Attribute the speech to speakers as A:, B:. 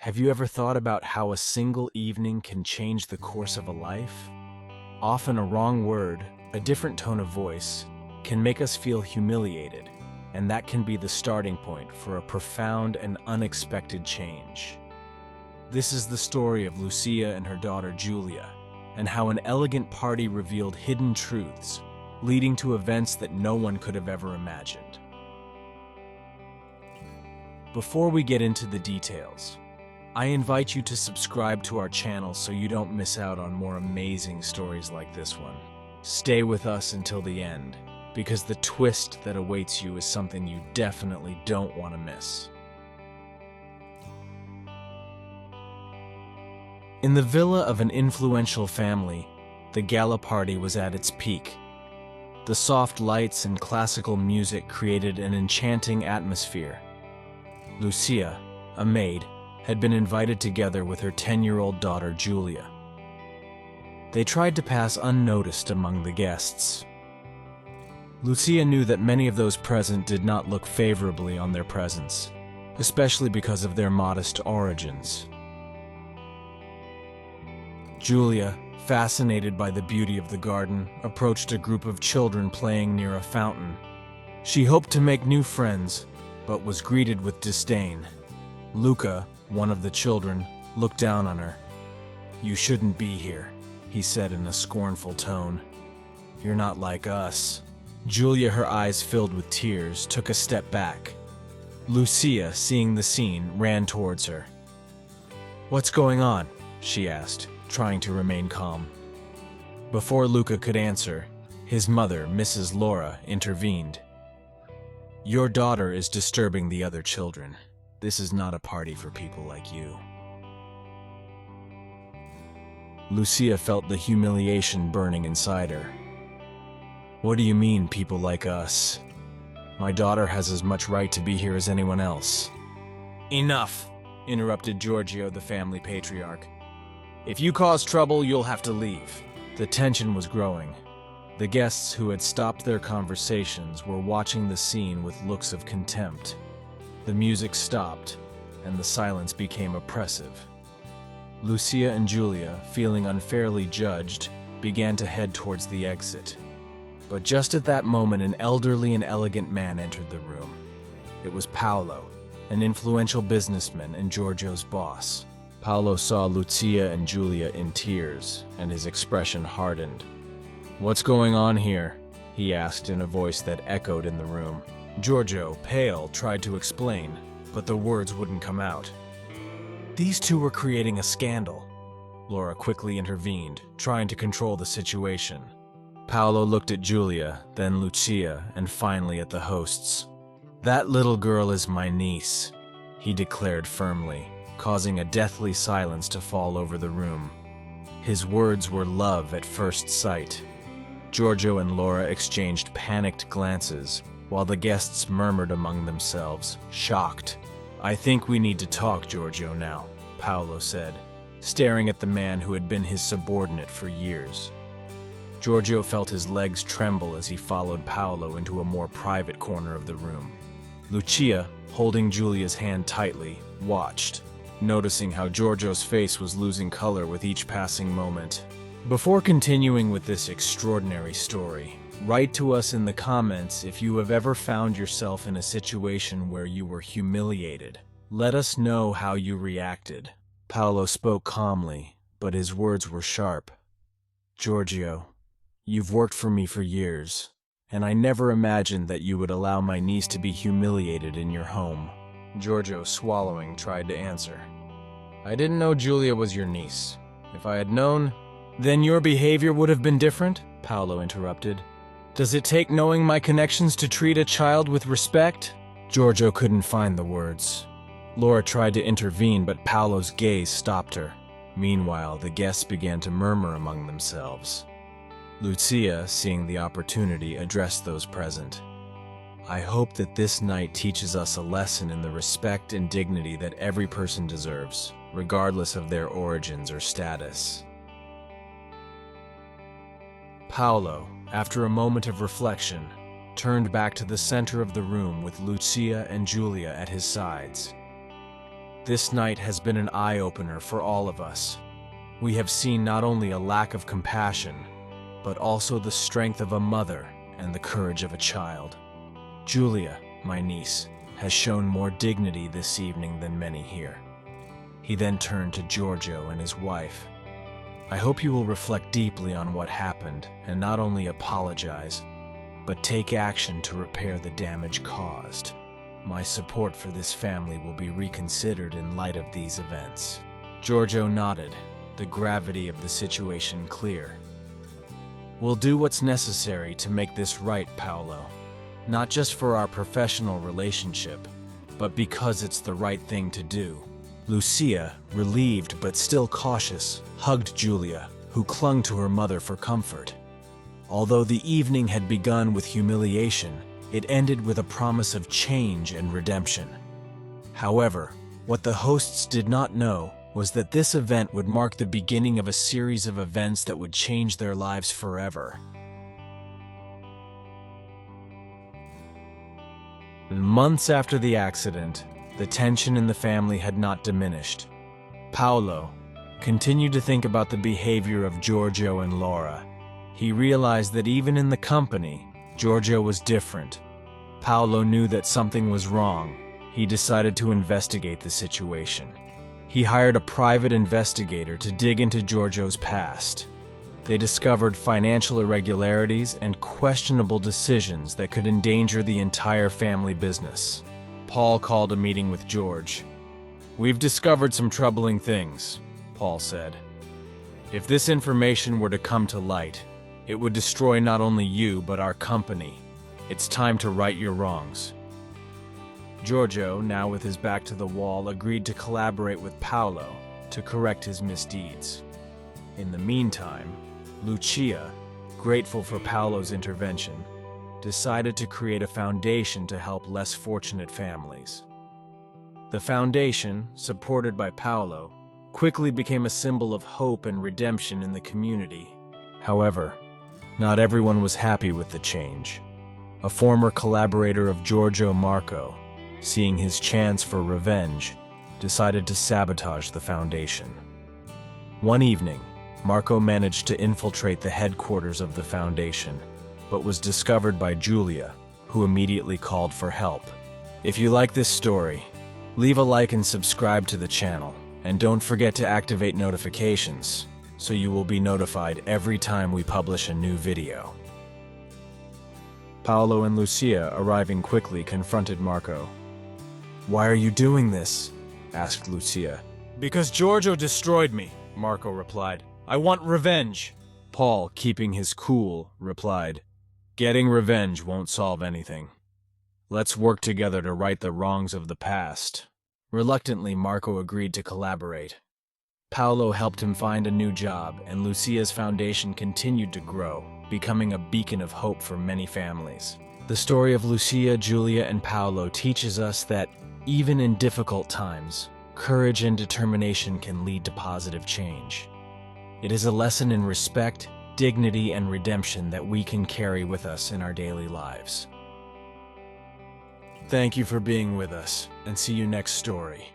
A: Have you ever thought about how a single evening can change the course of a life? Often a wrong word, a different tone of voice, can make us feel humiliated, and that can be the starting point for a profound and unexpected change. This is the story of Lucia and her daughter Julia, and how an elegant party revealed hidden truths, leading to events that no one could have ever imagined. Before we get into the details, I invite you to subscribe to our channel so you don't miss out on more amazing stories like this one. Stay with us until the end, because the twist that awaits you is something you definitely don't want to miss. In the villa of an influential family, the gala party was at its peak. The soft lights and classical music created an enchanting atmosphere. Lucia, a maid, had been invited together with her 10-year-old daughter Julia. They tried to pass unnoticed among the guests. Lucia knew that many of those present did not look favorably on their presence, especially because of their modest origins. Julia, fascinated by the beauty of the garden, approached a group of children playing near a fountain. She hoped to make new friends, but was greeted with disdain. Luca, one of the children, looked down on her. "You shouldn't be here," he said in a scornful tone. "You're not like us." Julia, her eyes filled with tears, took a step back. Lucia, seeing the scene, ran towards her. "What's going on?" she asked, trying to remain calm. Before Luca could answer, his mother, Mrs. Laura, intervened. "Your daughter is disturbing the other children. This is not a party for people like you." Lucia felt the humiliation burning inside her. "What do you mean, people like us? My daughter has as much right to be here as anyone else." "Enough," interrupted Giorgio, the family patriarch. "If you cause trouble, you'll have to leave." The tension was growing. The guests who had stopped their conversations were watching the scene with looks of contempt. The music stopped, and the silence became oppressive. Lucia and Julia, feeling unfairly judged, began to head towards the exit. But just at that moment, an elderly and elegant man entered the room. It was Paolo, an influential businessman and Giorgio's boss. Paolo saw Lucia and Julia in tears, and his expression hardened. "What's going on here?" he asked in a voice that echoed in the room. Giorgio, pale, tried to explain, but the words wouldn't come out. "These two were creating a scandal." Laura quickly intervened, trying to control the situation. Paolo looked at Julia, then Lucia, and finally at the hosts. "That little girl is my niece," he declared firmly, causing a deathly silence to fall over the room. His words were love at first sight. Giorgio and Laura exchanged panicked glances, while the guests murmured among themselves, shocked. "I think we need to talk, Giorgio, now," Paolo said, staring at the man who had been his subordinate for years. Giorgio felt his legs tremble as he followed Paolo into a more private corner of the room. Lucia, holding Julia's hand tightly, watched, noticing how Giorgio's face was losing color with each passing moment. Before continuing with this extraordinary story, write to us in the comments if you have ever found yourself in a situation where you were humiliated. Let us know how you reacted. Paolo spoke calmly, but his words were sharp. "Giorgio, you've worked for me for years, and I never imagined that you would allow my niece to be humiliated in your home." Giorgio, swallowing, tried to answer. "I didn't know Julia was your niece. If I had known, then your behavior would have been different," Paolo interrupted. "Does it take knowing my connections to treat a child with respect?" Giorgio couldn't find the words. Laura tried to intervene, but Paolo's gaze stopped her. Meanwhile, the guests began to murmur among themselves. Lucia, seeing the opportunity, addressed those present. "I hope that this night teaches us a lesson in the respect and dignity that every person deserves, regardless of their origins or status." Paolo, after a moment of reflection, turned back to the center of the room with Lucia and Julia at his sides. This night has been an eye-opener for all of us. We have seen not only a lack of compassion, but also the strength of a mother and the courage of a child. Julia, my niece, has shown more dignity this evening than many here. He then turned to Giorgio and his wife. I hope you will reflect deeply on what happened and not only apologize, but take action to repair the damage caused. My support for this family will be reconsidered in light of these events. Giorgio nodded, the gravity of the situation clear. We'll do what's necessary to make this right, Paolo. Not just for our professional relationship, but because it's the right thing to do. Lucia, relieved but still cautious, hugged Julia, who clung to her mother for comfort. Although the evening had begun with humiliation, it ended with a promise of change and redemption. However, what the hosts did not know was that this event would mark the beginning of a series of events that would change their lives forever. Months after the accident, the tension in the family had not diminished. Paolo continued to think about the behavior of Giorgio and Laura. He realized that even in the company, Giorgio was different. Paolo knew that something was wrong. He decided to investigate the situation. He hired a private investigator to dig into Giorgio's past. They discovered financial irregularities and questionable decisions that could endanger the entire family business. Paul called a meeting with George. "We've discovered some troubling things," Paul said. "If this information were to come to light, it would destroy not only you, but our company. It's time to right your wrongs." Giorgio, now with his back to the wall, agreed to collaborate with Paolo to correct his misdeeds. In the meantime, Lucia, grateful for Paolo's intervention, decided to create a foundation to help less fortunate families. The foundation, supported by Paolo, quickly became a symbol of hope and redemption in the community. However, not everyone was happy with the change. A former collaborator of Giorgio, Marco, seeing his chance for revenge, decided to sabotage the foundation. One evening, Marco managed to infiltrate the headquarters of the foundation, but was discovered by Julia, who immediately called for help. If you like this story, leave a like and subscribe to the channel, and don't forget to activate notifications, so you will be notified every time we publish a new video. Paolo and Lucia, arriving quickly, confronted Marco. "Why are you doing this?" asked Lucia. "Because Giorgio destroyed me," Marco replied. "I want revenge." Paul, keeping his cool, replied, "Getting revenge won't solve anything. Let's work together to right the wrongs of the past." Reluctantly, Marco agreed to collaborate. Paolo helped him find a new job, and Lucia's foundation continued to grow, becoming a beacon of hope for many families. The story of Lucia, Julia, and Paolo teaches us that, even in difficult times, courage and determination can lead to positive change. It is a lesson in respect, dignity, and redemption that we can carry with us in our daily lives. Thank you for being with us, and see you next story.